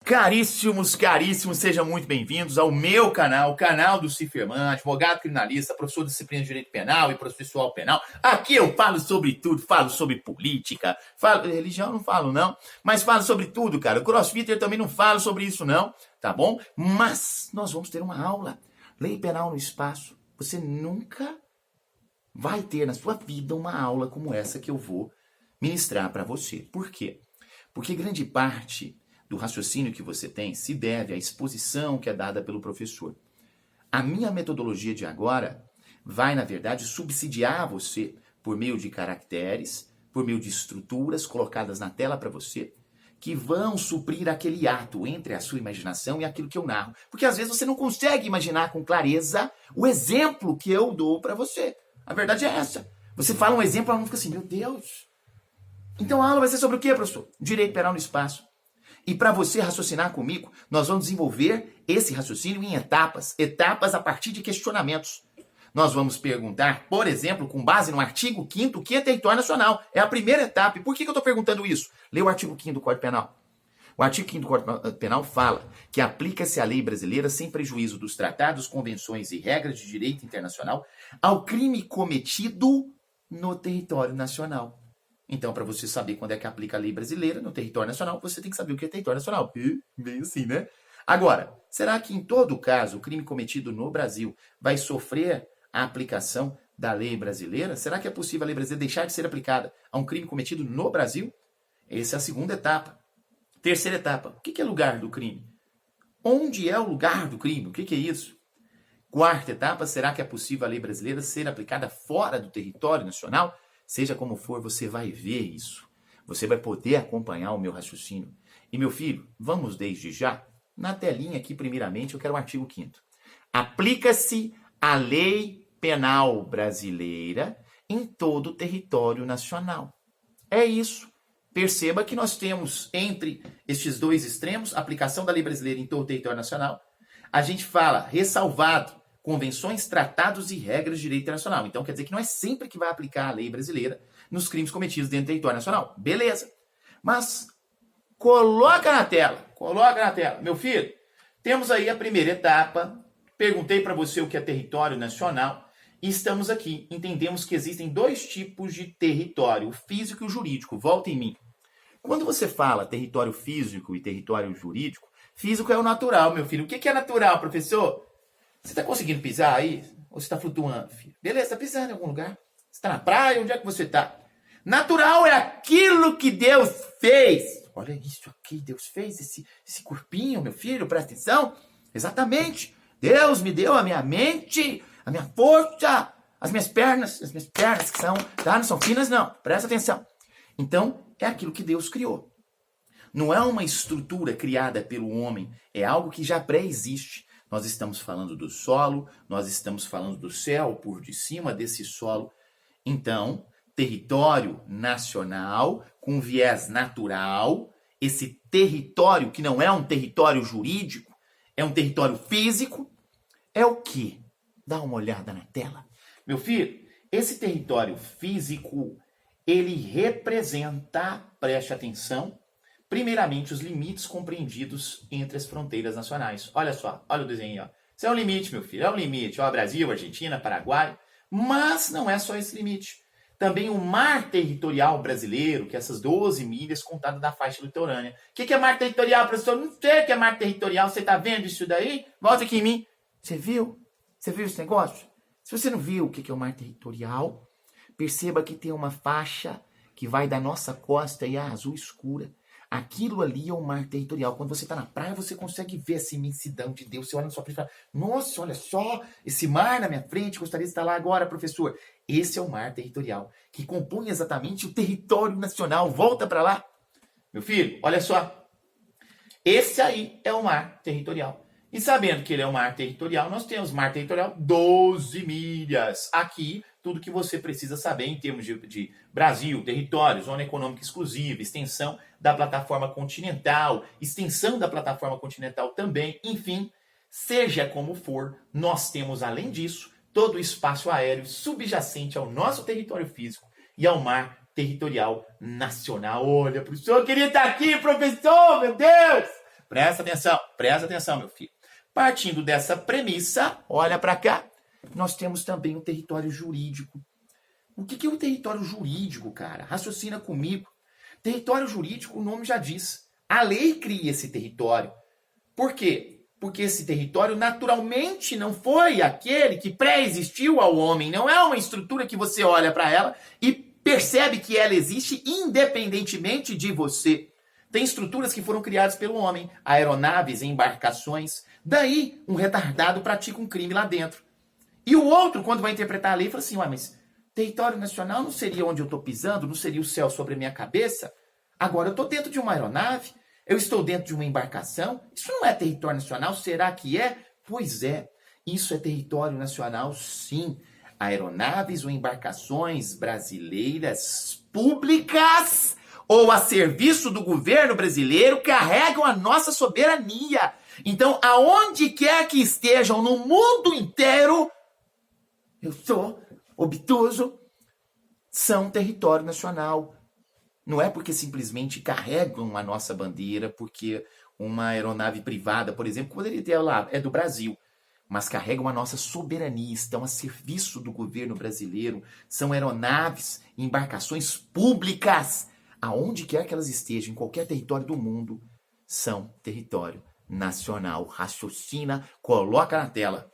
Caríssimos, caríssimos, sejam muito bem-vindos ao meu canal, o canal do Ciferman, advogado criminalista, professor de disciplina de direito penal e processual penal. Aqui eu falo sobre tudo, falo sobre política, religião não falo não, mas falo sobre tudo, cara. O crossfitter também não falo sobre isso não, tá bom? Mas nós vamos ter uma aula, lei penal no espaço. Você nunca vai ter na sua vida uma aula como essa que eu vou ministrar para você. Por quê? Porque grande parte do raciocínio que você tem se deve à exposição que é dada pelo professor. A minha metodologia de agora vai, na verdade, subsidiar você por meio de caracteres, por meio de estruturas colocadas na tela para você, que vão suprir aquele ato entre a sua imaginação e aquilo que eu narro. Porque às vezes você não consegue imaginar com clareza o exemplo que eu dou para você. A verdade é essa. Você fala um exemplo, ela não fica assim, meu Deus. Então a aula vai ser sobre o quê, professor? Direito penal no espaço. E para você raciocinar comigo, nós vamos desenvolver esse raciocínio em etapas a partir de questionamentos. Nós vamos perguntar, por exemplo, com base no artigo 5º, o que é território nacional. É a primeira etapa. E por que eu estou perguntando isso? Lê o artigo 5º do Código Penal. O artigo 5º do Código Penal fala que aplica-se a lei brasileira sem prejuízo dos tratados, convenções e regras de direito internacional ao crime cometido no território nacional. Então, para você saber quando é que aplica a lei brasileira no território nacional, você tem que saber o que é território nacional. Meio assim, né? Agora, será que em todo caso o crime cometido no Brasil vai sofrer a aplicação da lei brasileira? Será que é possível a lei brasileira deixar de ser aplicada a um crime cometido no Brasil? Essa é a segunda etapa. Terceira etapa, o que é lugar do crime? Onde é o lugar do crime? O que é isso? Quarta etapa, será que é possível a lei brasileira ser aplicada fora do território nacional? Seja como for, você vai ver isso. Você vai poder acompanhar o meu raciocínio. E, meu filho, vamos desde já. Na telinha aqui, primeiramente, eu quero o artigo 5º. Aplica-se a lei penal brasileira em todo o território nacional. É isso. Perceba que nós temos, entre estes dois extremos, a aplicação da lei brasileira em todo o território nacional. A gente fala, ressalvado, convenções, tratados e regras de direito internacional. Então, quer dizer que não é sempre que vai aplicar a lei brasileira nos crimes cometidos dentro do território nacional. Beleza. Mas, coloca na tela. Meu filho, temos aí a primeira etapa. Perguntei para você o que é território nacional. E estamos aqui. Entendemos que existem dois tipos de território, o físico e o jurídico. Volta em mim. Quando você fala território físico e território jurídico, físico é o natural, meu filho. O que é natural, professor? Você está conseguindo pisar aí? Ou você está flutuando, filho? Beleza, está pisando em algum lugar? Você está na praia? Onde é que você está? Natural é aquilo que Deus fez. Olha isso aqui, Deus fez esse corpinho, meu filho, presta atenção. Exatamente. Deus me deu a minha mente, a minha força, as minhas pernas que são, tá? Não são finas, não. Presta atenção. Então, é aquilo que Deus criou. Não é uma estrutura criada pelo homem, é algo que já pré-existe. Nós estamos falando do solo, nós estamos falando do céu por de cima desse solo. Então, território nacional com viés natural, esse território que não é um território jurídico, é um território físico, é o quê? Dá uma olhada na tela. Meu filho, esse território físico, ele representa, preste atenção, primeiramente, os limites compreendidos entre as fronteiras nacionais. Olha só, olha o desenho aí, ó. Isso é um limite, meu filho, é um limite. Ó, Brasil, Argentina, Paraguai. Mas não é só esse limite. Também o mar territorial brasileiro, que é essas 12 milhas contadas da faixa litorânea. O que é mar territorial, professor? Não sei o que é mar territorial. Você está vendo isso daí? Volta aqui em mim. Você viu? Você viu esse negócio? Se você não viu o que é o mar territorial, perceba que tem uma faixa que vai da nossa costa e a azul escura. Aquilo ali é o mar territorial. Quando você está na praia, você consegue ver essa imensidão de Deus. Você olha na sua frente e fala, nossa, olha só, esse mar na minha frente, gostaria de estar lá agora, professor. Esse é o mar territorial, que compõe exatamente o território nacional. Volta para lá. Meu filho, olha só. Esse aí é o mar territorial. E sabendo que ele é o mar territorial, nós temos mar territorial 12 milhas. Aqui, tudo que você precisa saber em termos de Brasil, território, zona econômica exclusiva, extensão da plataforma continental, extensão da plataforma continental também, enfim, seja como for, nós temos, além disso, todo o espaço aéreo subjacente ao nosso território físico e ao mar territorial nacional. Olha, professor, eu queria estar aqui, professor, meu Deus! presta atenção, meu filho. Partindo dessa premissa, olha para cá, nós temos também um território jurídico. O que é o território jurídico, cara? Raciocina comigo. Território jurídico, o nome já diz. A lei cria esse território. Por quê? Porque esse território naturalmente não foi aquele que pré-existiu ao homem. Não é uma estrutura que você olha para ela e percebe que ela existe independentemente de você. Tem estruturas que foram criadas pelo homem, aeronaves, embarcações. Daí, um retardado pratica um crime lá dentro. E o outro, quando vai interpretar a lei, fala assim, ué, mas território nacional não seria onde eu estou pisando? Não seria o céu sobre a minha cabeça? Agora eu estou dentro de uma aeronave, eu estou dentro de uma embarcação. Isso não é território nacional? Será que é? Pois é, isso é território nacional, sim. Aeronaves ou embarcações brasileiras públicas ou a serviço do governo brasileiro carregam a nossa soberania. Então, aonde quer que estejam no mundo inteiro, eu sou obtuso, são território nacional. Não é porque simplesmente carregam a nossa bandeira, porque uma aeronave privada, por exemplo, poderia ter lá, é do Brasil, mas carregam a nossa soberania, estão a serviço do governo brasileiro, são aeronaves, embarcações públicas, aonde quer que elas estejam, em qualquer território do mundo, são território nacional. Raciocina, coloca na tela.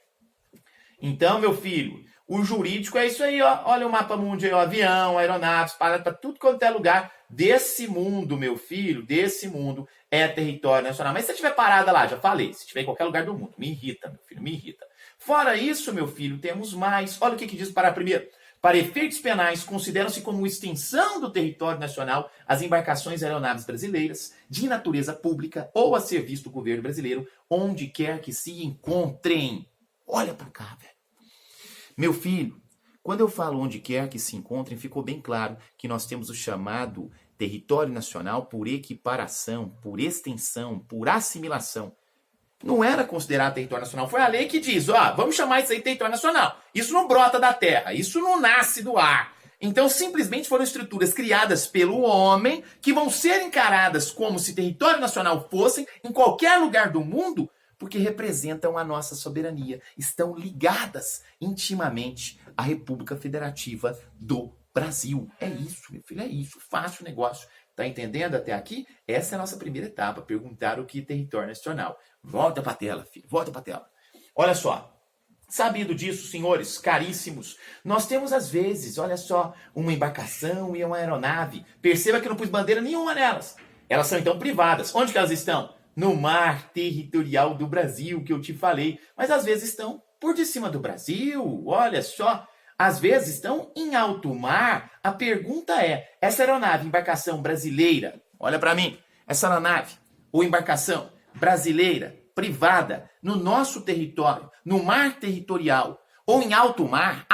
Então, meu filho, o jurídico é isso aí, ó. Olha o mapa mundi aí, ó. Avião, aeronaves, parada para tudo quanto é lugar desse mundo, meu filho, desse mundo é território nacional. Mas se você estiver parada lá, já falei, se estiver em qualquer lugar do mundo, me irrita, meu filho, me irrita. Fora isso, meu filho, temos mais. Olha o que diz para primeiro. Para efeitos penais, consideram-se como extensão do território nacional as embarcações e aeronaves brasileiras de natureza pública ou a serviço do governo brasileiro, onde quer que se encontrem. Olha para cá, velho. Meu filho, quando eu falo onde quer que se encontrem, ficou bem claro que nós temos o chamado território nacional por equiparação, por extensão, por assimilação. Não era considerado território nacional, foi a lei que diz, ó, vamos chamar isso aí de território nacional. Isso não brota da terra, isso não nasce do ar. Então, simplesmente foram estruturas criadas pelo homem que vão ser encaradas como se território nacional fossem em qualquer lugar do mundo, porque representam a nossa soberania, estão ligadas intimamente à República Federativa do Brasil. É isso, meu filho, é isso, fácil o negócio. Tá entendendo até aqui? Essa é a nossa primeira etapa, perguntar o que é território nacional. Volta pra tela, filho, volta pra tela. Olha só, sabido disso, senhores caríssimos, nós temos às vezes, olha só, uma embarcação e uma aeronave. Perceba que eu não pus bandeira nenhuma nelas. Elas são então privadas. Onde que elas estão? No mar territorial do Brasil, que eu te falei. Mas às vezes estão por de cima do Brasil, olha só. Às vezes estão em alto mar. A pergunta é, essa aeronave, embarcação brasileira, olha para mim, essa aeronave ou embarcação brasileira, privada, no nosso território, no mar territorial ou em alto mar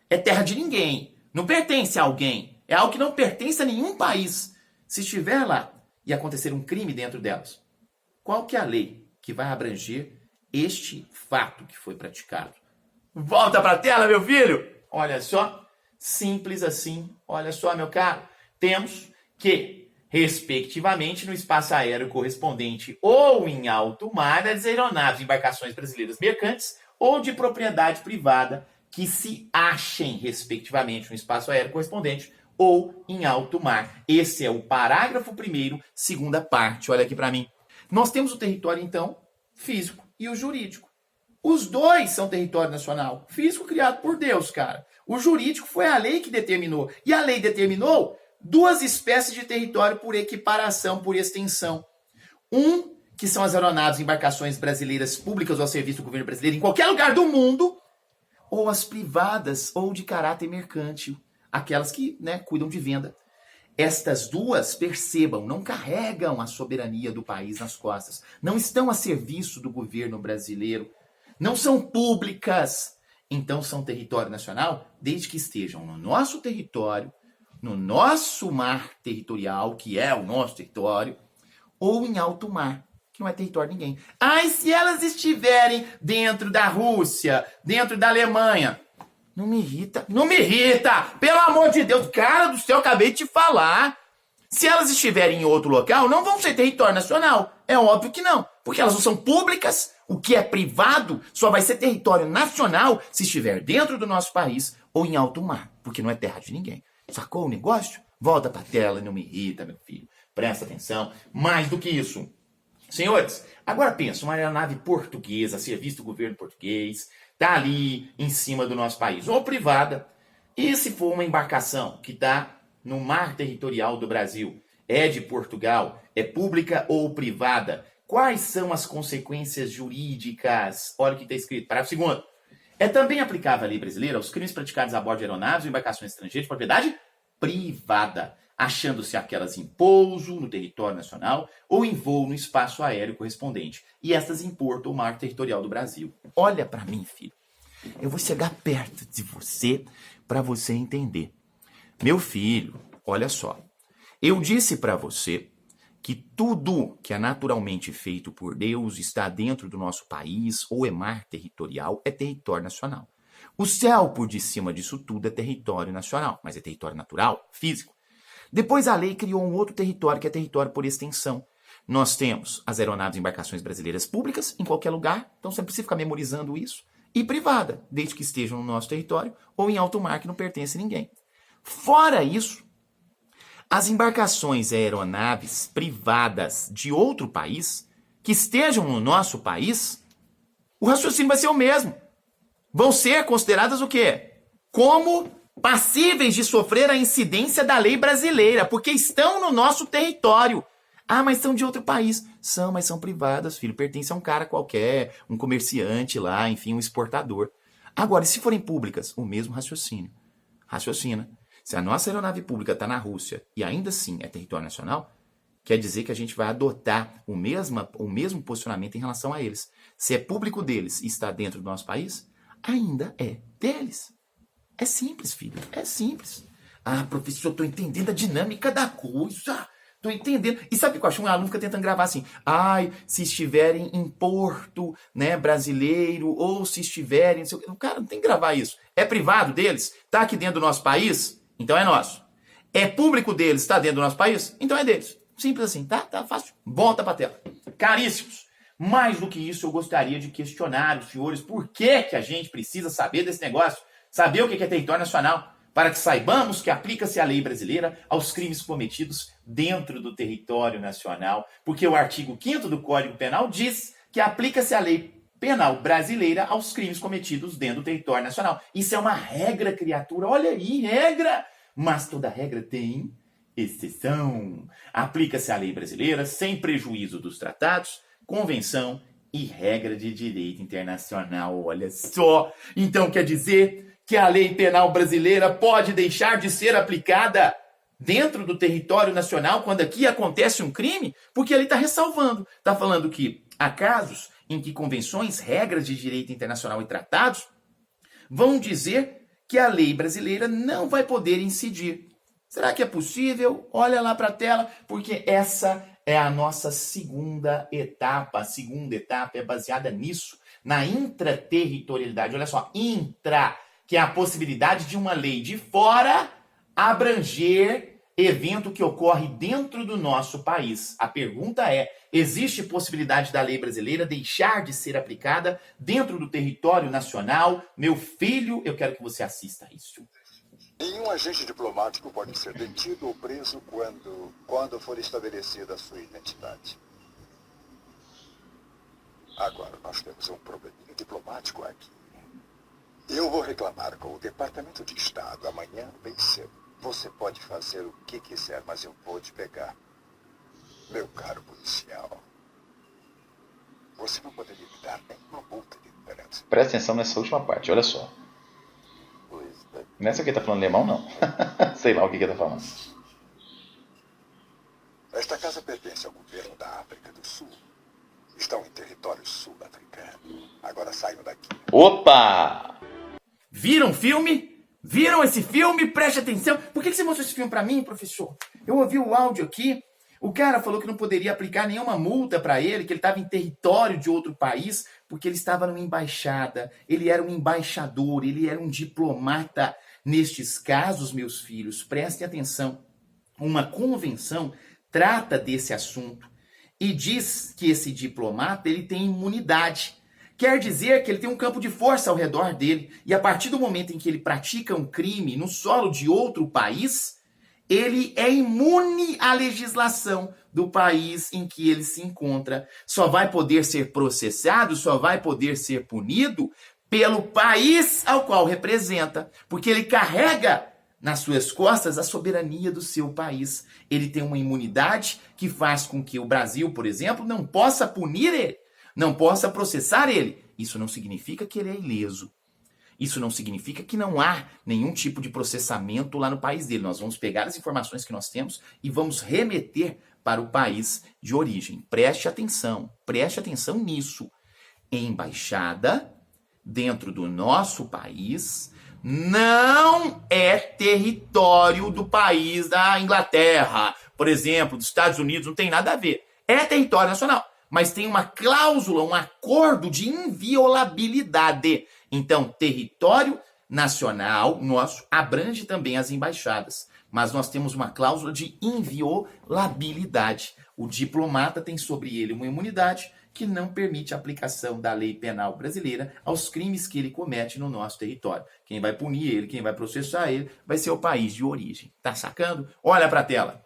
é terra de ninguém, não pertence a alguém, é algo que não pertence a nenhum país. Se estiver lá e acontecer um crime dentro delas, qual que é a lei que vai abranger este fato que foi praticado? Volta para a tela, meu filho! Olha só, simples assim, olha só, meu caro. Temos que, respectivamente, no espaço aéreo correspondente ou em alto mar, as aeronaves e embarcações brasileiras mercantes ou de propriedade privada que se achem, respectivamente, no espaço aéreo correspondente ou em alto mar. Esse é o parágrafo 1º, segunda parte. Olha aqui para mim. Nós temos o território, então, físico e o jurídico. Os dois são território nacional. Físico criado por Deus, cara. O jurídico foi a lei que determinou. E a lei determinou duas espécies de território por equiparação, por extensão. Um, que são as aeronaves e embarcações brasileiras públicas ou a serviço do governo brasileiro em qualquer lugar do mundo, ou as privadas ou de caráter mercantil, aquelas que, cuidam de venda. Estas duas, percebam, não carregam a soberania do país nas costas, não estão a serviço do governo brasileiro, não são públicas, então são território nacional, desde que estejam no nosso território, no nosso mar territorial, que é o nosso território, ou em alto mar, que não é território de ninguém. E se elas estiverem dentro da Rússia, dentro da Alemanha? Não me irrita, pelo amor de Deus, cara do céu, acabei de te falar. Se elas estiverem em outro local, não vão ser território nacional. É óbvio que não, porque elas não são públicas. O que é privado só vai ser território nacional se estiver dentro do nosso país ou em alto mar, porque não é terra de ninguém. Sacou o negócio? Volta pra tela, não me irrita, meu filho. Presta atenção. Mais do que isso. Senhores, agora pensa, uma aeronave portuguesa, serviço do governo português, tá ali em cima do nosso país, ou privada. E se for uma embarcação que tá no mar territorial do Brasil, é de Portugal, é pública ou privada? Quais são as consequências jurídicas? Olha o que está escrito. Parágrafo 2º. É também aplicável a lei brasileira aos crimes praticados a bordo de aeronaves ou embarcações estrangeiras de propriedade privada, achando-se aquelas em pouso no território nacional ou em voo no espaço aéreo correspondente, e estas em porto ou mar territorial do Brasil. Olha para mim, filho. Eu vou chegar perto de você para você entender. Meu filho, olha só. Eu disse para você que tudo que é naturalmente feito por Deus está dentro do nosso país ou é mar territorial, é território nacional. O céu por de cima disso tudo é território nacional, mas é território natural, físico. Depois a lei criou um outro território, que é território por extensão. Nós temos as aeronaves e embarcações brasileiras públicas, em qualquer lugar, então você não precisa ficar memorizando isso, e privada, desde que estejam no nosso território ou em alto mar, que não pertence a ninguém. Fora isso, as embarcações e aeronaves privadas de outro país, que estejam no nosso país, o raciocínio vai ser o mesmo. Vão ser consideradas o quê? Como passíveis de sofrer a incidência da lei brasileira, porque estão no nosso território. Ah, mas são de outro país. São, mas são privadas, filho. Pertence a um cara qualquer, um comerciante lá, enfim, um exportador. Agora, e se forem públicas? O mesmo raciocínio. Raciocina. Se a nossa aeronave pública está na Rússia e ainda assim é território nacional, quer dizer que a gente vai adotar o mesmo posicionamento em relação a eles. Se é público deles e está dentro do nosso país, ainda é deles. É simples, filho. É simples. Ah, professor, estou entendendo a dinâmica da coisa. Estou entendendo. E sabe o que eu acho? Um aluno fica tentando gravar assim. Ai, se estiverem em porto, né, brasileiro, ou se estiverem... O cara não tem que gravar isso. É privado deles? Está aqui dentro do nosso país? Então é nosso. É público deles? Está dentro do nosso país? Então é deles. Simples assim, tá? Tá fácil. Volta pra tela. Caríssimos, mais do que isso, eu gostaria de questionar os senhores por que a gente precisa saber desse negócio, saber o que é território nacional, para que saibamos que aplica-se a lei brasileira aos crimes cometidos dentro do território nacional, porque o artigo 5º do Código Penal diz que aplica-se a lei penal brasileira aos crimes cometidos dentro do território nacional. Isso é uma regra, criatura. Olha aí, regra. Mas toda regra tem exceção. Aplica-se a lei brasileira sem prejuízo dos tratados, convenção e regra de direito internacional. Olha só. Então quer dizer que a lei penal brasileira pode deixar de ser aplicada dentro do território nacional quando aqui acontece um crime? Porque ele está ressalvando. Está falando que há casos em que convenções, regras de direito internacional e tratados vão dizer que a lei brasileira não vai poder incidir. Será que é possível? Olha lá para a tela, porque essa é a nossa segunda etapa. A segunda etapa é baseada nisso, na intraterritorialidade. Olha só, intra, que é a possibilidade de uma lei de fora abranger evento que ocorre dentro do nosso país. A pergunta é, existe possibilidade da lei brasileira deixar de ser aplicada dentro do território nacional? Meu filho, eu quero que você assista a isso. Nenhum agente diplomático pode ser detido ou preso quando for estabelecida a sua identidade. Agora, nós temos um probleminha diplomático aqui. Eu vou reclamar com o Departamento de Estado amanhã bem cedo. Você pode fazer o que quiser, mas eu vou te pegar. Meu caro policial, você não poderia me dar nenhuma multa de liderança. Presta atenção nessa última parte, olha só. Nessa que tá falando alemão, não. Sei lá o que tá falando. Esta casa pertence ao governo da África do Sul. Estão em território sul-africano. Agora saiam daqui. Opa! Viram o filme? Viram esse filme? Preste atenção. Por que você mostrou esse filme para mim, professor? Eu ouvi o áudio aqui. O cara falou que não poderia aplicar nenhuma multa para ele, que ele estava em território de outro país, porque ele estava numa embaixada. Ele era um embaixador, ele era um diplomata. Nestes casos, meus filhos, prestem atenção. uma convenção trata desse assunto e diz que esse diplomata ele tem imunidade. Quer dizer que ele tem um campo de força ao redor dele. E a partir do momento em que ele pratica um crime no solo de outro país, ele é imune à legislação do país em que ele se encontra. Só vai poder ser processado, só vai poder ser punido pelo país ao qual representa. Porque ele carrega nas suas costas a soberania do seu país. Ele tem uma imunidade que faz com que o Brasil, por exemplo, não possa punir ele, não possa processar ele. Isso não significa que ele é ileso. Isso não significa que não há nenhum tipo de processamento lá no país dele. Nós vamos pegar as informações que nós temos e vamos remeter para o país de origem. Preste atenção nisso. Embaixada dentro do nosso país não é território do país da Inglaterra, por exemplo, dos Estados Unidos, não tem nada a ver. É território nacional, mas tem uma cláusula, um acordo de inviolabilidade. Então, território nacional nosso abrange também as embaixadas, mas nós temos uma cláusula de inviolabilidade. O diplomata tem sobre ele uma imunidade que não permite a aplicação da lei penal brasileira aos crimes que ele comete no nosso território. Quem vai punir ele, quem vai processar ele, vai ser o país de origem. Tá sacando? Olha para a tela.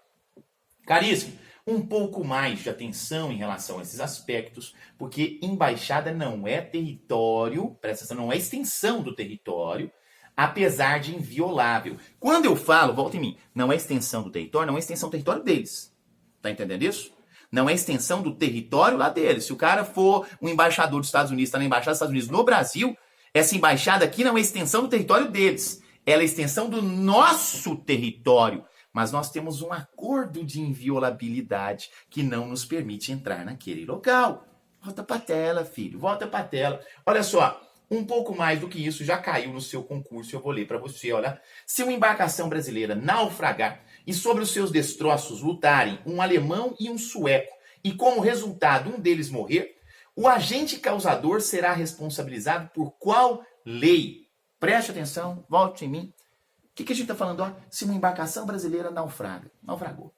Caríssimo, um pouco mais de atenção em relação a esses aspectos, porque embaixada não é território, presta atenção, não é extensão do território, apesar de inviolável. Quando eu falo, volta em mim, não é extensão do território, não é extensão do território deles. Tá entendendo isso? Não é extensão do território lá deles. Se o cara for um embaixador dos Estados Unidos, está na embaixada dos Estados Unidos no Brasil, essa embaixada aqui não é extensão do território deles. Ela é extensão do nosso território. Mas nós temos um acordo de inviolabilidade que não nos permite entrar naquele local. Volta para a tela, filho. Volta para a tela. Olha só, um pouco mais do que isso já caiu no seu concurso. Eu vou ler para você, olha. Se uma embarcação brasileira naufragar e sobre os seus destroços lutarem um alemão e um sueco, e como resultado um deles morrer, o agente causador será responsabilizado por qual lei? Preste atenção, volte em mim. O que a gente está falando? Ó? Se uma embarcação brasileira naufragou.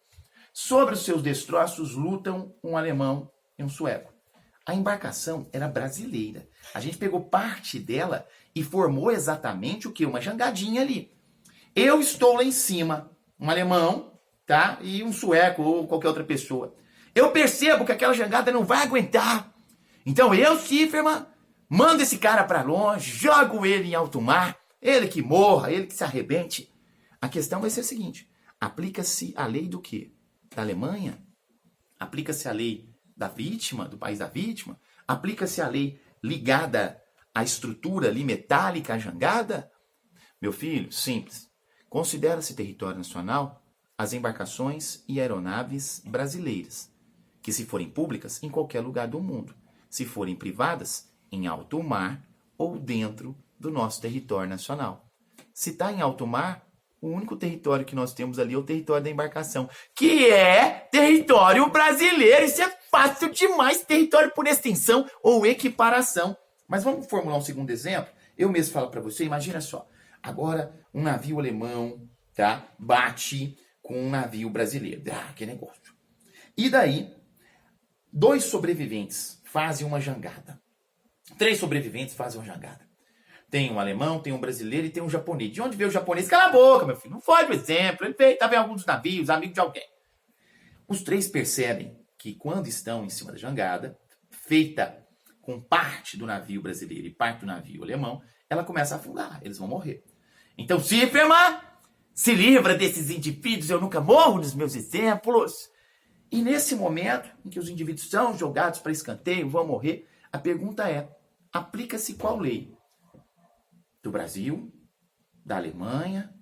Sobre os seus destroços lutam um alemão e um sueco. A embarcação era brasileira. A gente pegou parte dela e formou exatamente o quê? Uma jangadinha ali. Eu estou lá em cima, um alemão, tá? E um sueco ou qualquer outra pessoa. Eu percebo que aquela jangada não vai aguentar. Então eu, Cifferman, mando esse cara para longe, jogo ele em alto mar, ele que morra, ele que se arrebente. A questão vai ser a seguinte, aplica-se a lei do quê? Da Alemanha? Aplica-se a lei da vítima, do país da vítima? Aplica-se a lei ligada à estrutura ali metálica, à jangada? Meu filho, simples. Considera-se território nacional as embarcações e aeronaves brasileiras, que se forem públicas, em qualquer lugar do mundo. Se forem privadas, em alto mar ou dentro do nosso território nacional. Se está em alto mar, o único território que nós temos ali é o território da embarcação, que é território brasileiro. Isso é fácil demais, território por extensão ou equiparação. Mas vamos formular um segundo exemplo? Eu mesmo falo para você, imagina só. Agora, um navio alemão, tá, bate com um navio brasileiro. Que negócio. E daí, 2 sobreviventes fazem uma jangada. 3 sobreviventes fazem uma jangada. Tem um alemão, tem um brasileiro e tem um japonês. De onde veio o japonês? Cala a boca, meu filho. Não fode o exemplo. Ele estava em algum dos navios, amigo de alguém. Os 3 percebem que quando estão em cima da jangada, feita com parte do navio brasileiro e parte do navio alemão, ela começa a afundar. Eles vão morrer. Então, Cifferman, se livra desses indivíduos, eu nunca morro nos meus exemplos. E nesse momento em que os indivíduos são jogados para escanteio, vão morrer, a pergunta é, aplica-se qual lei? Do Brasil, da Alemanha,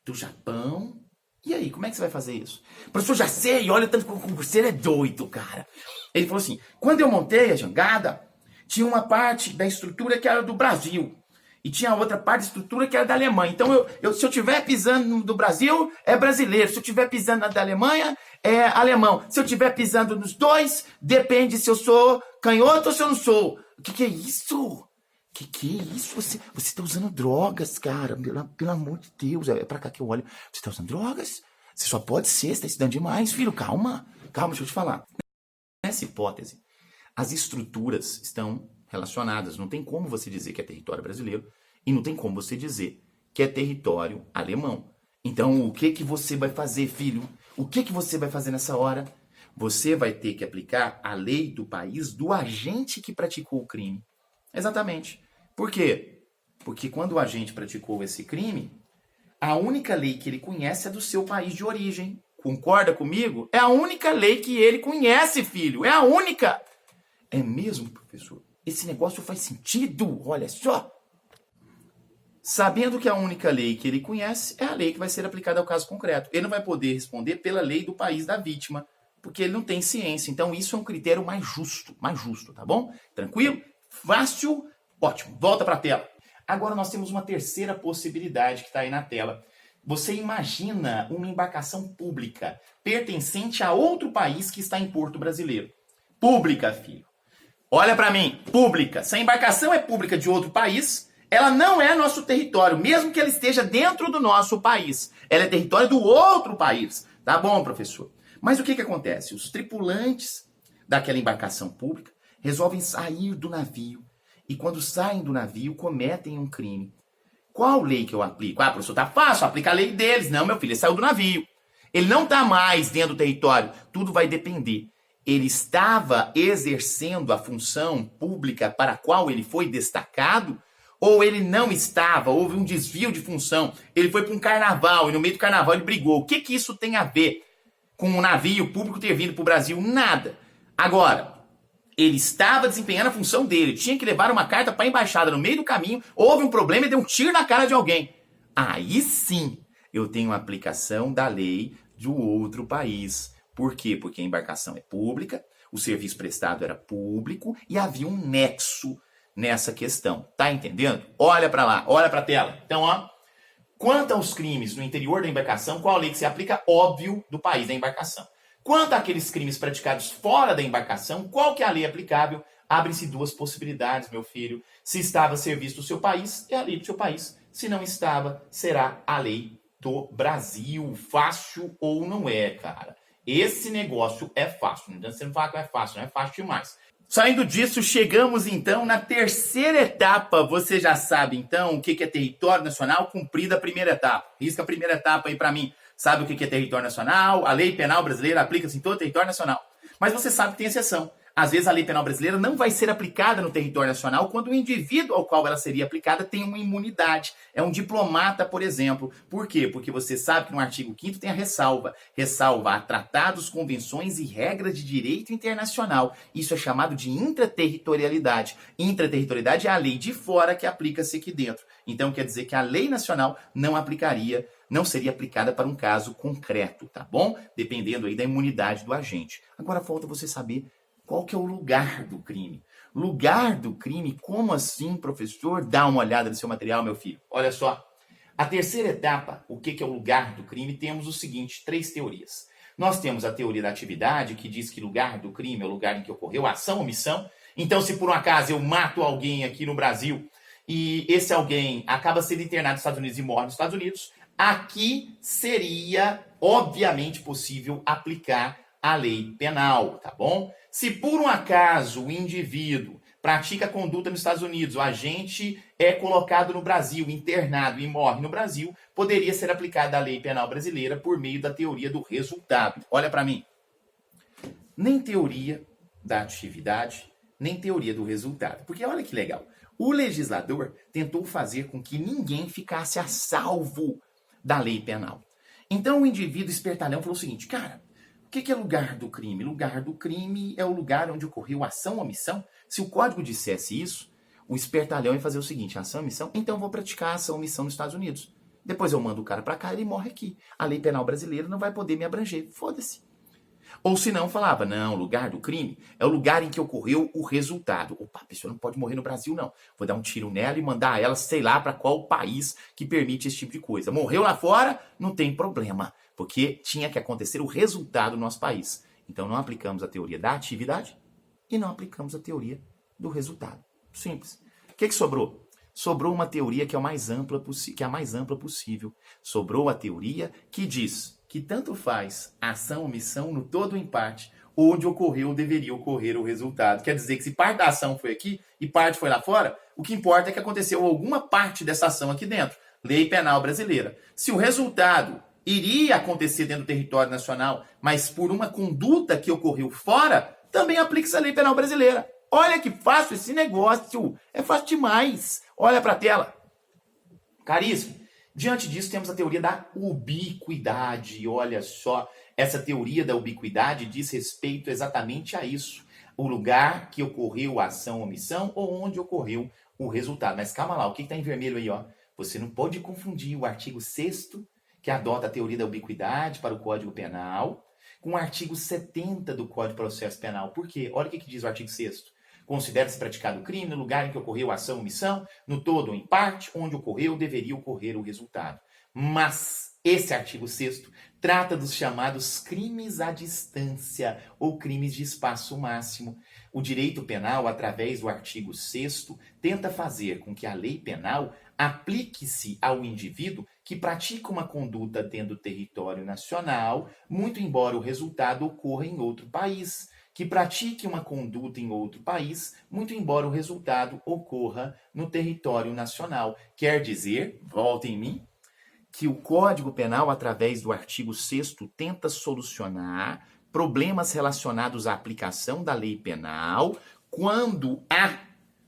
do Japão? E aí, como é que você vai fazer isso? Professor, já sei, olha tanto que o concurseiro é doido, cara. Ele falou assim, quando eu montei a jangada, tinha uma parte da estrutura que era do Brasil. E tinha outra parte da estrutura que era da Alemanha. Então, se eu estiver pisando no do Brasil, é brasileiro. Se eu estiver pisando na da Alemanha, é alemão. Se eu estiver pisando nos dois, depende se eu sou canhoto ou se eu não sou. O que é isso? Que é isso? Você tá usando drogas, cara. Pelo amor de Deus. É pra cá que eu olho. Você tá usando drogas? Você só pode ser, você está estudando demais, filho. Calma, deixa eu te falar. Nessa hipótese, as estruturas estão relacionadas. Não tem como você dizer que é território brasileiro e não tem como você dizer que é território alemão. Então, o que você vai fazer, filho? O que você vai fazer nessa hora? Você vai ter que aplicar a lei do país do agente que praticou o crime. Exatamente. Por quê? Porque quando o agente praticou esse crime, a única lei que ele conhece é do seu país de origem. Concorda comigo? É a única lei que ele conhece, filho. É a única. É mesmo, professor? Esse negócio faz sentido. Olha só. Sabendo que a única lei que ele conhece é a lei que vai ser aplicada ao caso concreto. Ele não vai poder responder pela lei do país da vítima, porque ele não tem ciência. Então isso é um critério mais justo, tá bom? Tranquilo? Fácil? Ótimo. Volta para a tela. Agora nós temos uma terceira possibilidade que está aí na tela. Você imagina uma embarcação pública pertencente a outro país que está em porto brasileiro. Pública, filho. Olha para mim, pública. Se a embarcação é pública de outro país, ela não é nosso território, mesmo que ela esteja dentro do nosso país. Ela é território do outro país. Tá bom, professor? Mas o que acontece? Os tripulantes daquela embarcação pública resolvem sair do navio e quando saem do navio cometem um crime. Qual lei que eu aplico? Ah, professor, tá fácil, aplica a lei deles. Não, meu filho, ele saiu do navio. Ele não tá mais dentro do território. Tudo vai depender. Ele estava exercendo a função pública para a qual ele foi destacado? Ou ele não estava? Houve um desvio de função. Ele foi para um carnaval e no meio do carnaval ele brigou. O que isso tem a ver com um navio público ter vindo para o Brasil? Nada. Agora, ele estava desempenhando a função dele. Tinha que levar uma carta para a embaixada no meio do caminho. Houve um problema e deu um tiro na cara de alguém. Aí sim, eu tenho a aplicação da lei do outro país. Por quê? Porque a embarcação é pública, o serviço prestado era público e havia um nexo nessa questão. Tá entendendo? Olha para lá, olha para a tela. Então, ó, quanto aos crimes no interior da embarcação, qual a lei que se aplica? Óbvio, do país da embarcação. Quanto àqueles crimes praticados fora da embarcação, qual que é a lei aplicável? Abrem-se duas possibilidades, meu filho. Se estava a serviço do seu país, é a lei do seu país. Se não estava, será a lei do Brasil. Fácil ou não é, cara? Esse negócio é fácil. Não adianta você não falar que é fácil, não é fácil demais. Saindo disso, chegamos então na terceira etapa. Você já sabe então o que é território nacional, cumprida a primeira etapa. Risca a primeira etapa aí para mim. Sabe o que é território nacional? A lei penal brasileira aplica-se em todo o território nacional. Mas você sabe que tem exceção. Às vezes a lei penal brasileira não vai ser aplicada no território nacional quando o indivíduo ao qual ela seria aplicada tem uma imunidade. É um diplomata, por exemplo. Por quê? Porque você sabe que no artigo 5º tem a ressalva. Ressalva a tratados, convenções e regras de direito internacional. Isso é chamado de intraterritorialidade. Intraterritorialidade é a lei de fora que aplica-se aqui dentro. Então quer dizer que a lei nacional não seria aplicada para um caso concreto, tá bom? Dependendo aí da imunidade do agente. Agora falta você saber qual que é o lugar do crime. Lugar do crime? Como assim, professor? Dá uma olhada no seu material, meu filho. Olha só. A terceira etapa, o que é o lugar do crime, temos o seguinte, 3 teorias. Nós temos a teoria da atividade, que diz que lugar do crime é o lugar em que ocorreu a ação ou omissão. Então, se por um acaso eu mato alguém aqui no Brasil e esse alguém acaba sendo internado nos Estados Unidos e morre nos Estados Unidos, aqui seria, obviamente, possível aplicar a lei penal, tá bom? Se por um acaso o indivíduo pratica conduta nos Estados Unidos, o agente é colocado no Brasil, internado e morre no Brasil, poderia ser aplicada a lei penal brasileira por meio da teoria do resultado. Olha para mim. Nem teoria da atividade, nem teoria do resultado. Porque olha que legal. O legislador tentou fazer com que ninguém ficasse a salvo da lei penal. Então o indivíduo espertalhão falou o seguinte, cara, o que é lugar do crime? Lugar do crime é o lugar onde ocorreu ação ou omissão. Se o código dissesse isso, o espertalhão ia fazer o seguinte, ação ou omissão, então eu vou praticar ação ou omissão nos Estados Unidos. Depois eu mando o cara para cá e ele morre aqui. A lei penal brasileira não vai poder me abranger. Foda-se. Ou se não, falava, não, lugar do crime é o lugar em que ocorreu o resultado. Opa, a pessoa não pode morrer no Brasil, não. Vou dar um tiro nela e mandar ela, sei lá, para qual país que permite esse tipo de coisa. Morreu lá fora, não tem problema, porque tinha que acontecer o resultado no nosso país. Então não aplicamos a teoria da atividade e não aplicamos a teoria do resultado. Simples. O que sobrou? Sobrou uma teoria que é a mais ampla possível. Sobrou a teoria que diz que tanto faz ação ou omissão no todo ou em parte, onde ocorreu ou deveria ocorrer o resultado. Quer dizer que se parte da ação foi aqui e parte foi lá fora, o que importa é que aconteceu alguma parte dessa ação aqui dentro. Lei Penal brasileira. Se o resultado iria acontecer dentro do território nacional, mas por uma conduta que ocorreu fora, também aplica-se a Lei Penal brasileira. Olha que fácil esse negócio. É fácil demais. Olha para a tela. Caríssimo. Diante disso, temos a teoria da ubiquidade. Olha só, essa teoria da ubiquidade diz respeito exatamente a isso. O lugar que ocorreu a ação ou omissão ou onde ocorreu o resultado. Mas calma lá, o que está em vermelho aí? Ó? Você não pode confundir o artigo 6º, que adota a teoria da ubiquidade para o Código Penal, com o artigo 70 do Código de Processo Penal. Por quê? Olha o que diz o artigo 6º. Considera-se praticado o crime no lugar em que ocorreu a ação ou omissão, no todo ou em parte, onde ocorreu, deveria ocorrer o resultado. Mas esse artigo 6º trata dos chamados crimes à distância ou crimes de espaço máximo. O direito penal, através do artigo 6º, tenta fazer com que a lei penal aplique-se ao indivíduo que pratica uma conduta dentro do território nacional, muito embora o resultado ocorra em outro país. Que pratique uma conduta em outro país, muito embora o resultado ocorra no território nacional. Quer dizer, volta em mim, que o Código Penal, através do artigo 6º, tenta solucionar problemas relacionados à aplicação da lei penal quando há,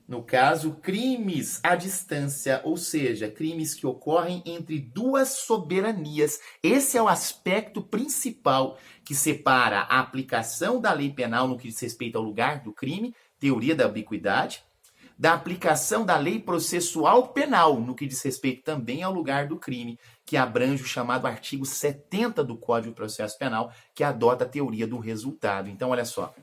no caso, crimes à distância, ou seja, crimes que ocorrem entre duas soberanias. Esse é o aspecto principal que separa a aplicação da lei penal no que diz respeito ao lugar do crime, teoria da ubiquidade, da aplicação da lei processual penal, no que diz respeito também ao lugar do crime, que abrange o chamado artigo 70 do Código de Processo Penal, que adota a teoria do resultado. Então, olha só,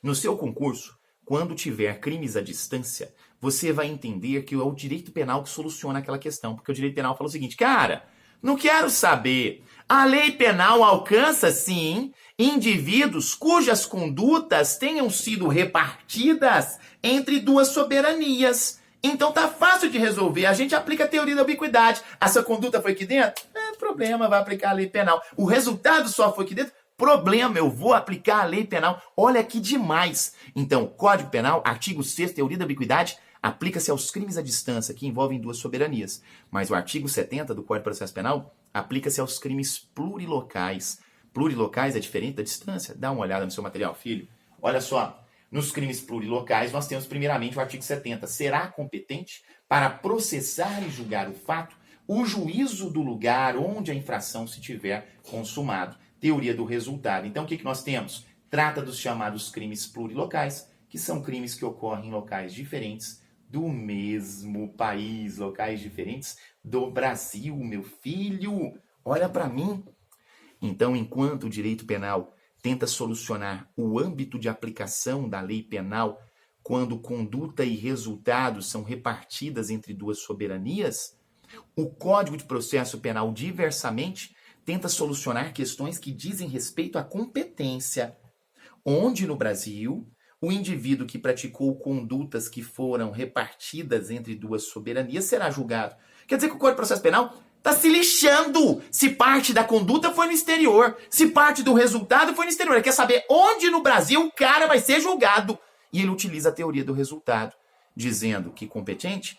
no seu concurso, quando tiver crimes à distância, você vai entender que é o direito penal que soluciona aquela questão, porque o direito penal fala o seguinte, cara, não quero saber, a lei penal alcança, sim, indivíduos cujas condutas tenham sido repartidas entre duas soberanias. Então tá fácil de resolver. A gente aplica a teoria da ubiquidade. A sua conduta foi aqui dentro? Problema, vai aplicar a lei penal. O resultado só foi aqui dentro? Problema, eu vou aplicar a lei penal. Olha que demais. Então, Código Penal, artigo 6º, teoria da ubiquidade, aplica-se aos crimes à distância que envolvem duas soberanias. Mas o artigo 70 do Código de Processo Penal aplica-se aos crimes plurilocais. Plurilocais é diferente da distância? Dá uma olhada no seu material, filho. Olha só, nos crimes plurilocais nós temos primeiramente o artigo 70. Será competente para processar e julgar o fato o juízo do lugar onde a infração se tiver consumado. Teoria do resultado. Então, o que nós temos? Trata dos chamados crimes plurilocais, que são crimes que ocorrem em locais diferentes do mesmo país, locais diferentes do Brasil, meu filho. Olha para mim. Então, enquanto o direito penal tenta solucionar o âmbito de aplicação da lei penal quando conduta e resultados são repartidas entre duas soberanias, o Código de Processo Penal, diversamente, tenta solucionar questões que dizem respeito à competência, onde no Brasil o indivíduo que praticou condutas que foram repartidas entre duas soberanias será julgado. Quer dizer que o Código de Processo Penal está se lixando se parte da conduta foi no exterior, se parte do resultado foi no exterior. Ele quer saber onde no Brasil o cara vai ser julgado. E ele utiliza a teoria do resultado, dizendo que competente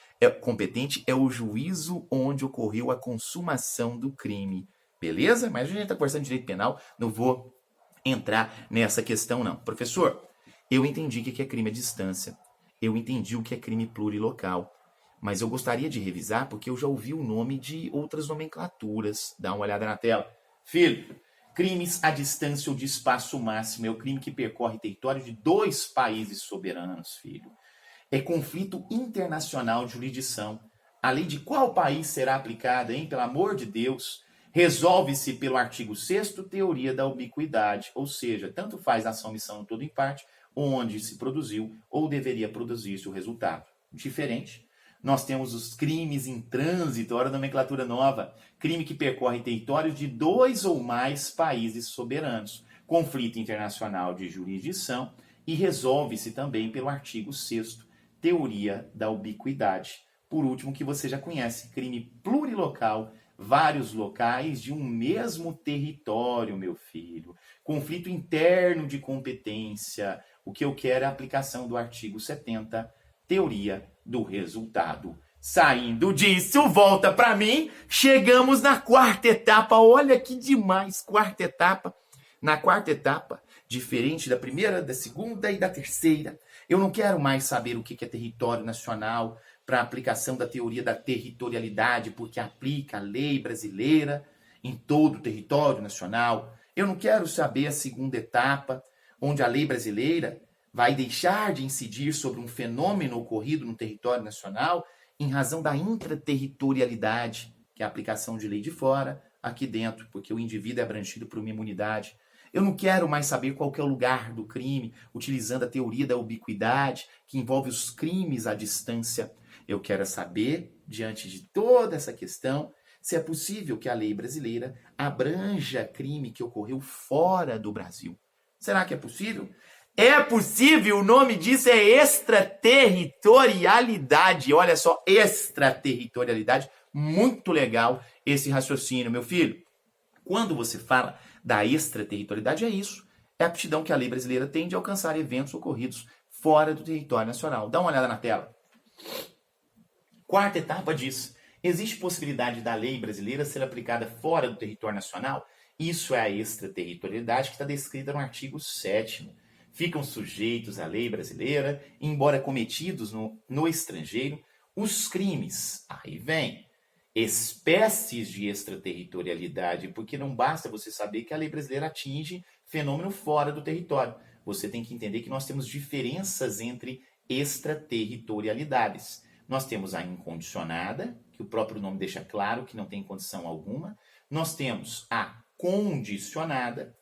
é o juízo onde ocorreu a consumação do crime. Beleza? Mas a gente está conversando de direito penal, não vou entrar nessa questão não. Professor, eu entendi o que é crime à distância. Eu entendi o que é crime plurilocal. Mas eu gostaria de revisar porque eu já ouvi o nome de outras nomenclaturas. Dá uma olhada na tela. Filho, crimes à distância ou de espaço máximo é o crime que percorre território de dois países soberanos, filho. É conflito internacional de jurisdição. A lei de qual país será aplicada, hein? Pelo amor de Deus. Resolve-se pelo artigo 6º, teoria da ubiquidade, ou seja, tanto faz a ação, missão, todo em parte, onde se produziu ou deveria produzir-se o resultado. Diferente, nós temos os crimes em trânsito, olha a nomenclatura nova, crime que percorre territórios de dois ou mais países soberanos, conflito internacional de jurisdição e resolve-se também pelo artigo 6º, teoria da ubiquidade. Por último, que você já conhece, crime plurilocal, vários locais de um mesmo território, meu filho. Conflito interno de competência. O que eu quero é a aplicação do artigo 70, teoria do resultado. Saindo disso, volta para mim, chegamos na quarta etapa. Olha que demais, quarta etapa. Na quarta etapa, diferente da primeira, da segunda e da terceira, eu não quero mais saber o que é território nacional para a aplicação da teoria da territorialidade, porque aplica a lei brasileira em todo o território nacional. Eu não quero saber a segunda etapa, onde a lei brasileira vai deixar de incidir sobre um fenômeno ocorrido no território nacional em razão da intraterritorialidade, que é a aplicação de lei de fora, aqui dentro, porque o indivíduo é abrangido por uma imunidade. Eu não quero mais saber qual que é o lugar do crime, utilizando a teoria da ubiquidade, que envolve os crimes à distância. Eu quero saber, diante de toda essa questão, se é possível que a lei brasileira abranja crime que ocorreu fora do Brasil. Será que é possível? É possível, o nome disso é extraterritorialidade. Olha só, extraterritorialidade, muito legal esse raciocínio, meu filho. Quando você fala da extraterritorialidade, é isso. É a aptidão que a lei brasileira tem de alcançar eventos ocorridos fora do território nacional. Dá uma olhada na tela. Quarta etapa diz: existe possibilidade da lei brasileira ser aplicada fora do território nacional? Isso é a extraterritorialidade que está descrita no artigo 7º. Ficam sujeitos à lei brasileira, embora cometidos no estrangeiro, os crimes. Aí vem espécies de extraterritorialidade, porque não basta você saber que a lei brasileira atinge fenômeno fora do território. Você tem que entender que nós temos diferenças entre extraterritorialidades. Nós temos a incondicionada, que o próprio nome deixa claro que não tem condição alguma. Nós temos a condicionada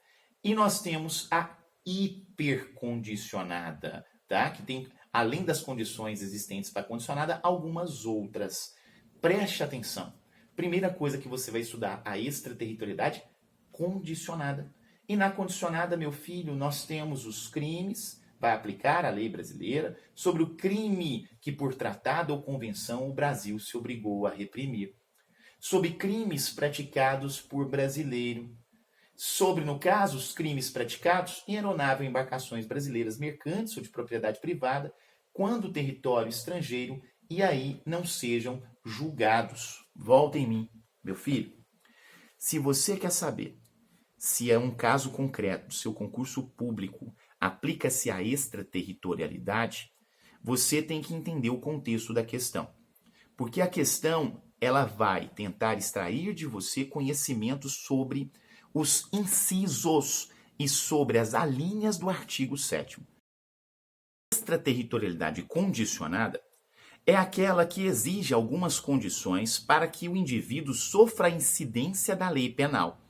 e nós temos a hipercondicionada, tá? Que tem, além das condições existentes para a condicionada, algumas outras. Preste atenção. Primeira coisa que você vai estudar, a extraterritorialidade condicionada. E na condicionada, meu filho, nós temos os crimes, vai aplicar a lei brasileira, sobre o crime que por tratado ou convenção o Brasil se obrigou a reprimir. Sobre crimes praticados por brasileiro. Sobre, no caso, os crimes praticados em aeronave ou embarcações brasileiras mercantes ou de propriedade privada, quando território estrangeiro, e aí não sejam julgados. Volta em mim, meu filho. Se você quer saber se é um caso concreto do seu concurso público, aplica-se a extraterritorialidade, você tem que entender o contexto da questão. Porque a questão, ela vai tentar extrair de você conhecimentos sobre os incisos e sobre as alíneas do artigo 7º. Extraterritorialidade condicionada é aquela que exige algumas condições para que o indivíduo sofra a incidência da lei penal.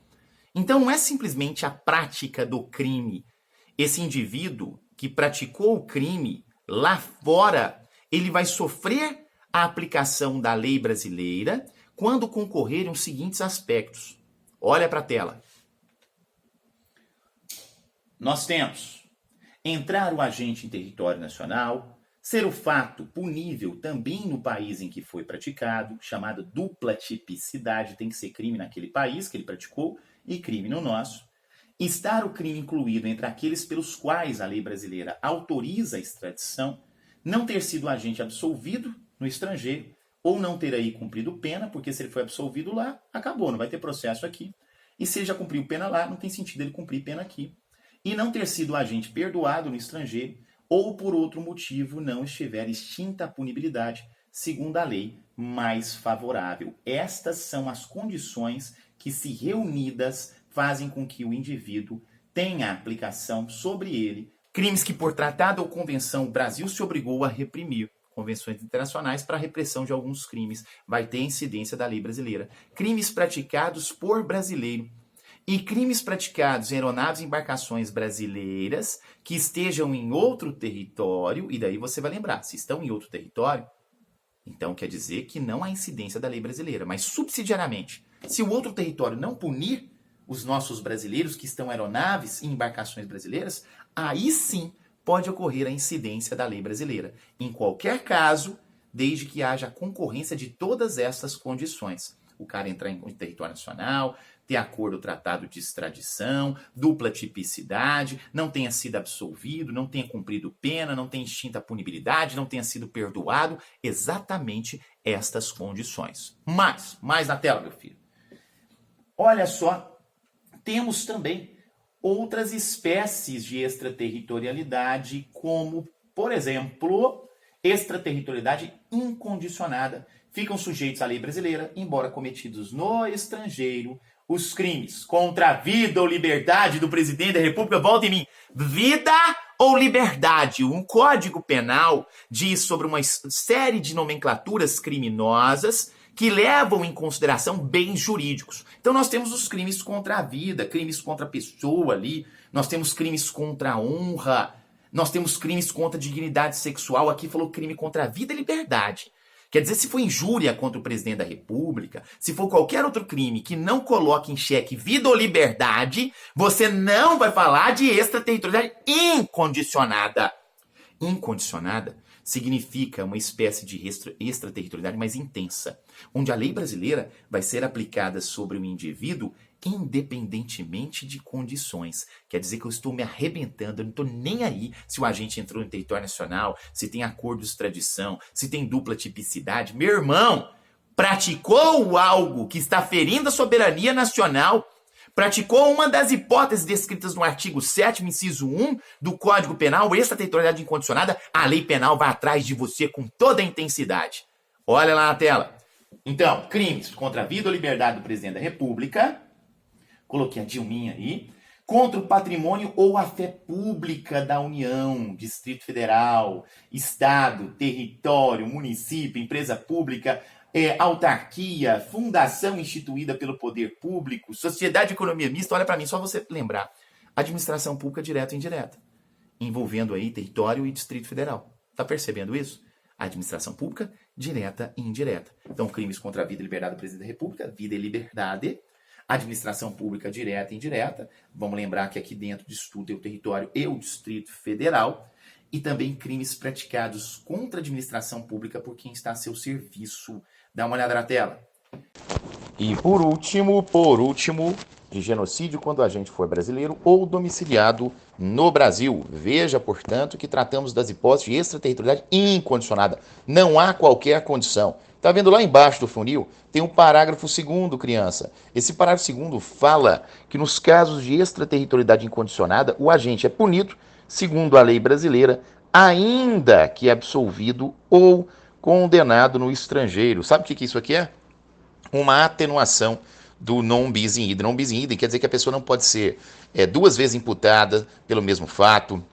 Então, não é simplesmente a prática do crime. Esse indivíduo que praticou o crime lá fora, ele vai sofrer a aplicação da lei brasileira quando concorrerem os seguintes aspectos. Olha para a tela. Nós temos entrar o agente em território nacional, ser o fato punível também no país em que foi praticado, chamada dupla tipicidade, tem que ser crime naquele país que ele praticou e crime no nosso. Estar o crime incluído entre aqueles pelos quais a lei brasileira autoriza a extradição, não ter sido agente absolvido no estrangeiro, ou não ter aí cumprido pena, porque se ele foi absolvido lá, acabou, não vai ter processo aqui. E se ele já cumpriu pena lá, não tem sentido ele cumprir pena aqui. E não ter sido agente perdoado no estrangeiro, ou por outro motivo não estiver extinta a punibilidade, segundo a lei mais favorável. Estas são as condições que, se reunidas, fazem com que o indivíduo tenha aplicação sobre ele crimes que, por tratado ou convenção, o Brasil se obrigou a reprimir. Convenções internacionais para a repressão de alguns crimes. Vai ter incidência da lei brasileira. Crimes praticados por brasileiro. E crimes praticados em aeronaves e embarcações brasileiras que estejam em outro território, e daí você vai lembrar, se estão em outro território, então quer dizer que não há incidência da lei brasileira. Mas subsidiariamente, se o outro território não punir os nossos brasileiros que estão em aeronaves e embarcações brasileiras, aí sim pode ocorrer a incidência da lei brasileira. Em qualquer caso, desde que haja concorrência de todas essas condições. o cara entrar em território nacional, ter acordo ou tratado de extradição, dupla tipicidade, não tenha sido absolvido, não tenha cumprido pena, não tenha extinta a punibilidade, não tenha sido perdoado, exatamente estas condições. Mais na tela, meu filho. Olha só, temos também outras espécies de extraterritorialidade, como, por exemplo, extraterritorialidade incondicionada. Ficam sujeitos à lei brasileira, embora cometidos no estrangeiro, os crimes contra a vida ou liberdade do presidente da República, volta em mim, vida ou liberdade. Um Código Penal diz sobre uma série de nomenclaturas criminosas que levam em consideração bens jurídicos. Então nós temos os crimes contra a vida, crimes contra a pessoa ali, nós temos crimes contra a honra, nós temos crimes contra a dignidade sexual, aqui falou crime contra a vida e liberdade. Quer dizer, se for injúria contra o presidente da República, se for qualquer outro crime que não coloque em xeque vida ou liberdade, você não vai falar de extraterritorialidade incondicionada. Incondicionada significa uma espécie de extraterritorialidade mais intensa, onde a lei brasileira vai ser aplicada sobre o indivíduo independentemente de condições. Quer dizer que eu estou me arrebentando, eu não estou nem aí se o agente entrou no território nacional, se tem acordo de extradição, se tem dupla tipicidade. Meu irmão, praticou algo que está ferindo a soberania nacional, praticou uma das hipóteses descritas no artigo 7º, inciso 1 do Código Penal, extraterritorialidade incondicionada, a lei penal vai atrás de você com toda a intensidade. Olha lá na tela. Então, crimes contra a vida ou liberdade do presidente da República, coloquei a Dilminha aí, contra o patrimônio ou a fé pública da União, Distrito Federal, Estado, território, município, empresa pública, autarquia, fundação instituída pelo poder público, sociedade de economia mista, olha para mim, só você lembrar, administração pública direta e indireta, envolvendo aí território e Distrito Federal. Tá percebendo isso? Administração pública direta e indireta. Então, crimes contra a vida e liberdade do presidente da República, vida e liberdade, administração pública direta e indireta, vamos lembrar que aqui dentro disso tudo é o território e o Distrito Federal, e também crimes praticados contra a administração pública por quem está a seu serviço. Dá uma olhada na tela. E por último, de genocídio quando o agente for brasileiro ou domiciliado no Brasil. Veja, portanto, que tratamos das hipóteses de extraterritorialidade incondicionada. Não há qualquer condição. Está vendo lá embaixo do funil? Tem um parágrafo 2º, criança. Esse parágrafo 2º fala que nos casos de extraterritorialidade incondicionada, o agente é punido, segundo a lei brasileira, ainda que absolvido ou condenado no estrangeiro. Sabe o que isso aqui é? Uma atenuação do non bis in idem. Non bis in idem quer dizer que a pessoa não pode ser 2 vezes imputada pelo mesmo fato,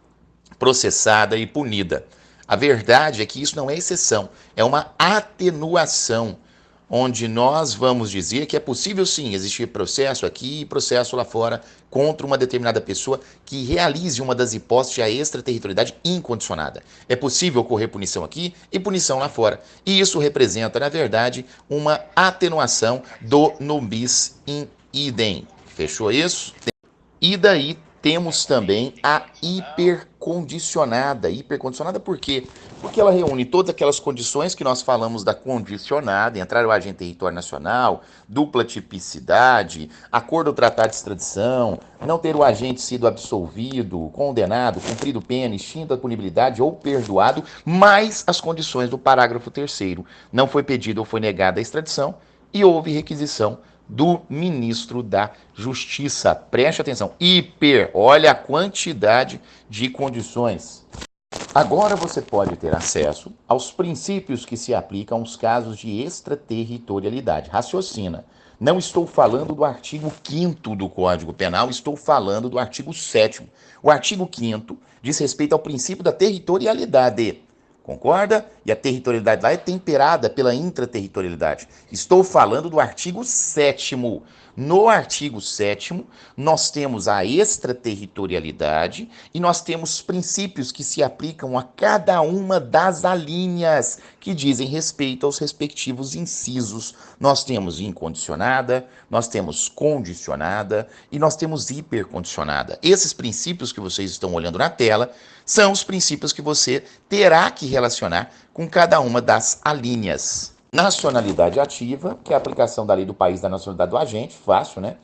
processada e punida. A verdade é que isso não é exceção, é uma atenuação, onde nós vamos dizer que é possível sim existir processo aqui e processo lá fora contra uma determinada pessoa que realize uma das hipóteses da extraterritorialidade incondicionada. É possível ocorrer punição aqui e punição lá fora. E isso representa, na verdade, uma atenuação do non bis in idem. Fechou isso? E daí temos também a hipercondicionada. Hipercondicionada por quê? Porque ela reúne todas aquelas condições que nós falamos da condicionada, entrar o agente em território nacional, dupla tipicidade, acordo ou tratado de extradição, não ter o agente sido absolvido, condenado, cumprido pena, extinta a punibilidade ou perdoado, mais as condições do parágrafo 3º. Não foi pedido ou foi negada a extradição e houve requisição do ministro da Justiça. Preste atenção. Olha a quantidade de condições. Agora você pode ter acesso aos princípios que se aplicam aos casos de extraterritorialidade. Raciocina. Não estou falando do artigo 5º do Código Penal, estou falando do artigo 7º. O artigo 5º diz respeito ao princípio da territorialidade. Concorda? E a territorialidade lá é temperada pela intraterritorialidade. Estou falando do artigo 7º. No artigo 7º, nós temos a extraterritorialidade e nós temos princípios que se aplicam a cada uma das alíneas que dizem respeito aos respectivos incisos. Nós temos incondicionada, nós temos condicionada e nós temos hipercondicionada. Esses princípios que vocês estão olhando na tela são os princípios que você terá que relacionar com cada uma das alíneas. Nacionalidade ativa, que é a aplicação da lei do país da nacionalidade do agente, fácil, né?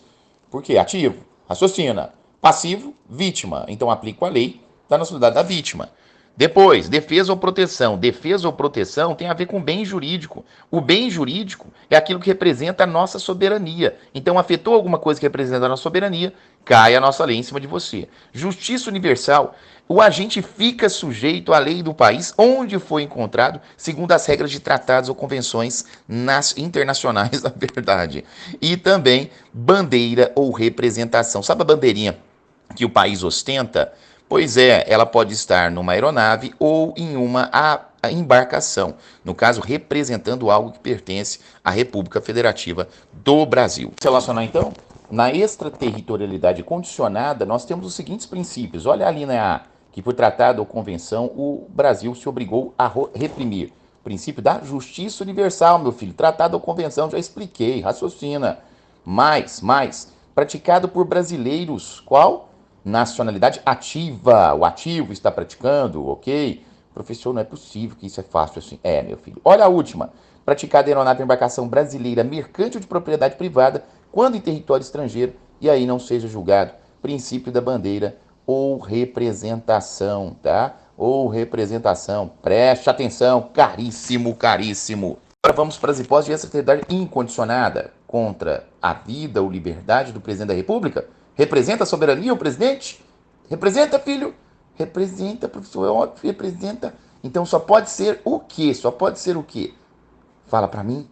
Por quê? Ativo, raciocina. Passivo, vítima. Então aplico a lei da nacionalidade da vítima. Depois, defesa ou proteção. Defesa ou proteção tem a ver com bem jurídico. O bem jurídico é aquilo que representa a nossa soberania. Então, afetou alguma coisa que representa a nossa soberania, cai a nossa lei em cima de você. Justiça universal. O agente fica sujeito à lei do país onde foi encontrado, segundo as regras de tratados ou convenções internacionais, na verdade. E também bandeira ou representação. Sabe a bandeirinha que o país ostenta? Pois é, ela pode estar numa aeronave ou em uma embarcação, no caso, representando algo que pertence à República Federativa do Brasil. Se relacionar, então, na extraterritorialidade condicionada, nós temos os seguintes princípios. Olha a linha A, que por tratado ou convenção o Brasil se obrigou a reprimir. Princípio da justiça universal, meu filho. Tratado ou convenção, já expliquei, raciocina. Mais, praticado por brasileiros. Qual? Nacionalidade ativa. O ativo está praticando, ok? Professor, não é possível que isso é fácil assim. É, meu filho. Olha a última. Praticada em aeronave e embarcação brasileira mercante ou de propriedade privada, quando em território estrangeiro, e aí não seja julgado. Princípio da bandeira ou representação, tá? Ou representação. Preste atenção, caríssimo, caríssimo. Agora vamos para as hipóteses de extraterritorialidade incondicionada contra a vida ou liberdade do presidente da República. Representa a soberania o presidente? Representa, filho? Representa, professor, é óbvio, representa. Então só pode ser o quê? Só pode ser o quê? Fala para mim.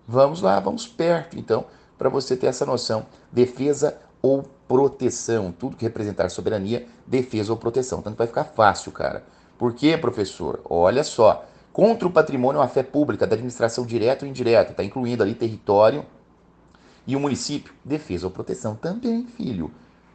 Vamos lá, vamos perto, então, para você ter essa noção. Defesa ou proteção. Tudo que representar soberania, defesa ou proteção. Tanto vai ficar fácil, cara. Por quê, professor? Olha só. Contra o patrimônio ou a fé pública da administração direta ou indireta. Está incluindo ali território e o município. Defesa ou proteção também, filho.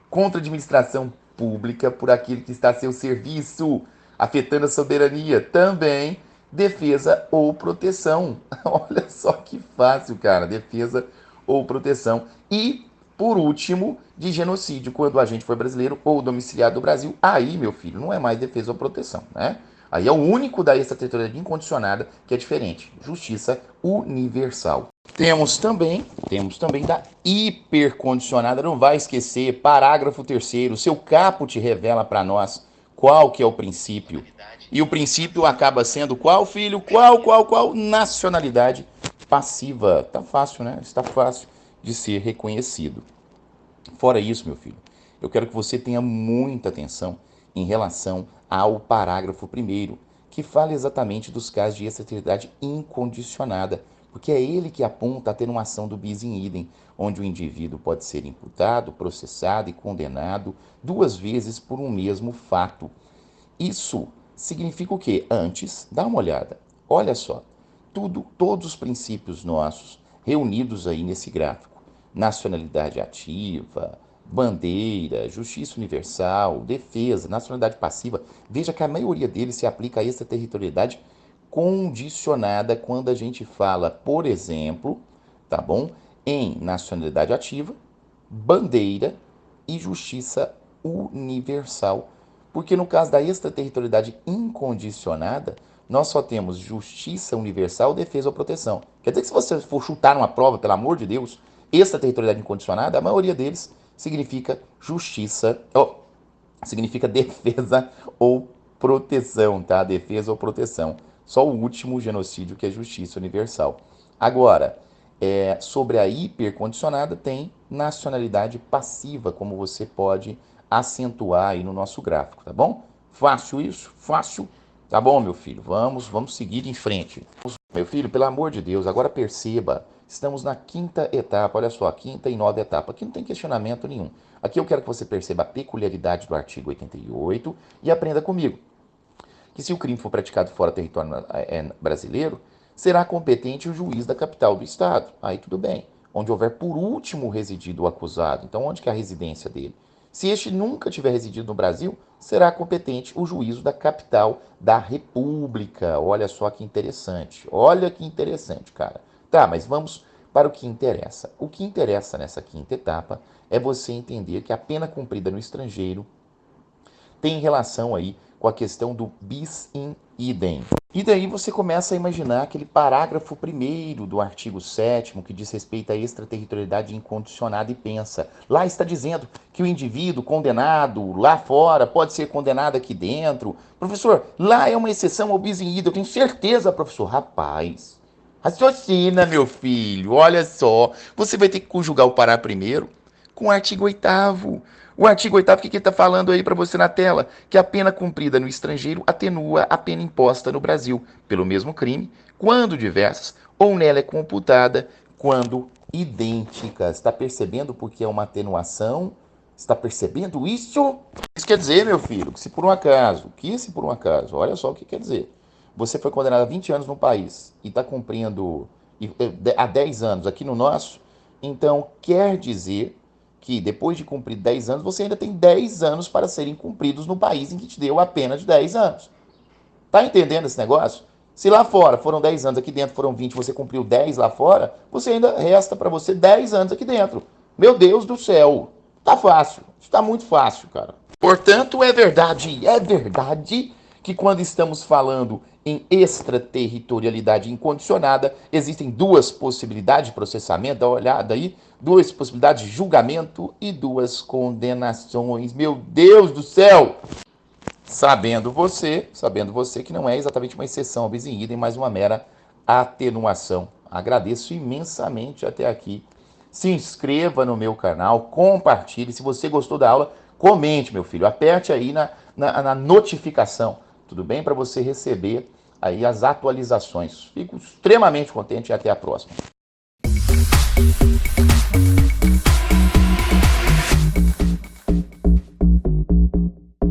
Contra a administração pública por aquele que está a seu serviço, afetando a soberania. Também defesa ou proteção. Olha só que fácil, cara. Defesa ou proteção. E, por último, de genocídio, quando o agente for brasileiro ou domiciliado do Brasil. Aí, meu filho, não é mais defesa ou proteção, né? Aí é o único da extraterritorialidade incondicionada que é diferente. Justiça universal. Temos também da hipercondicionada, não vai esquecer, parágrafo 3º, seu caput revela para nós qual que é o princípio. E o princípio acaba sendo qual, filho? Qual? Nacionalidade passiva. Tá fácil, né? Está fácil de ser reconhecido. Fora isso, meu filho, eu quero que você tenha muita atenção em relação ao parágrafo 1º, que fala exatamente dos casos de extraterritorialidade incondicionada, porque é ele que aponta a atenuação do bis in idem, onde o indivíduo pode ser imputado, processado e condenado 2 vezes por um mesmo fato. Isso significa o quê? Antes, dá uma olhada. Olha só, todos os princípios nossos reunidos aí nesse gráfico. Nacionalidade ativa, bandeira, justiça universal, defesa, nacionalidade passiva. Veja que a maioria deles se aplica a extraterritorialidade condicionada quando a gente fala, por exemplo, tá bom? Em nacionalidade ativa, bandeira e justiça universal. Porque no caso da extraterritorialidade incondicionada, nós só temos justiça universal, defesa ou proteção. Quer dizer que se você for chutar uma prova, pelo amor de Deus, extraterritorialidade incondicionada, a maioria deles significa justiça, significa defesa ou proteção, tá? Defesa ou proteção. Só o último genocídio que é justiça universal. Agora, sobre a hipercondicionada tem nacionalidade passiva, como você pode acentuar aí no nosso gráfico, tá bom? Fácil isso? Fácil? Tá bom, meu filho? Vamos seguir em frente. Meu filho, pelo amor de Deus, agora perceba, estamos na 5ª etapa, olha só, 5ª e 9ª etapa. Aqui não tem questionamento nenhum. Aqui eu quero que você perceba a peculiaridade do artigo 88 e aprenda comigo que se o crime for praticado fora do território brasileiro, será competente o juiz da capital do estado. Aí tudo bem. Onde houver por último residido o acusado. Então, onde que é a residência dele? Se este nunca tiver residido no Brasil, será competente o juízo da capital da República. Olha só que interessante. Olha que interessante, cara. Tá, mas vamos para o que interessa. O que interessa nessa 5ª etapa é você entender que a pena cumprida no estrangeiro tem relação aí com a questão do bis in idem. E daí você começa a imaginar aquele parágrafo 1º do artigo 7º, que diz respeito à extraterritorialidade incondicionada e pensa. Lá está dizendo que o indivíduo condenado lá fora pode ser condenado aqui dentro. Professor, lá é uma exceção ao bis in idem. Eu tenho certeza, professor. Rapaz, raciocina, meu filho. Olha só, você vai ter que conjugar o parágrafo primeiro com o artigo 8º. O artigo 8º, o que ele está falando aí para você na tela? Que a pena cumprida no estrangeiro atenua a pena imposta no Brasil pelo mesmo crime, quando diversas, ou nela é computada quando idênticas. Está percebendo porque é uma atenuação? Está percebendo isso? Isso quer dizer, meu filho, que se por um acaso, olha só o que quer dizer. Você foi condenado a 20 anos no país e está cumprindo há 10 anos aqui no nosso, então quer dizer que depois de cumprir 10 anos, você ainda tem 10 anos para serem cumpridos no país em que te deu a pena de 10 anos. Tá entendendo esse negócio? Se lá fora foram 10 anos, aqui dentro foram 20, você cumpriu 10 lá fora, você ainda resta para você 10 anos aqui dentro. Meu Deus do céu. Tá fácil. Está muito fácil, cara. Portanto, é verdade que quando estamos falando em extraterritorialidade incondicionada, existem duas possibilidades de processamento, dá uma olhada aí, duas possibilidades de julgamento e duas condenações. Meu Deus do céu! Sabendo você que não é exatamente uma exceção ao bis in idem, mas uma mera atenuação. Agradeço imensamente até aqui. Se inscreva no meu canal, compartilhe. Se você gostou da aula, comente, meu filho. Aperte aí na notificação, tudo bem? Para você receber aí as atualizações. Fico extremamente contente e até a próxima.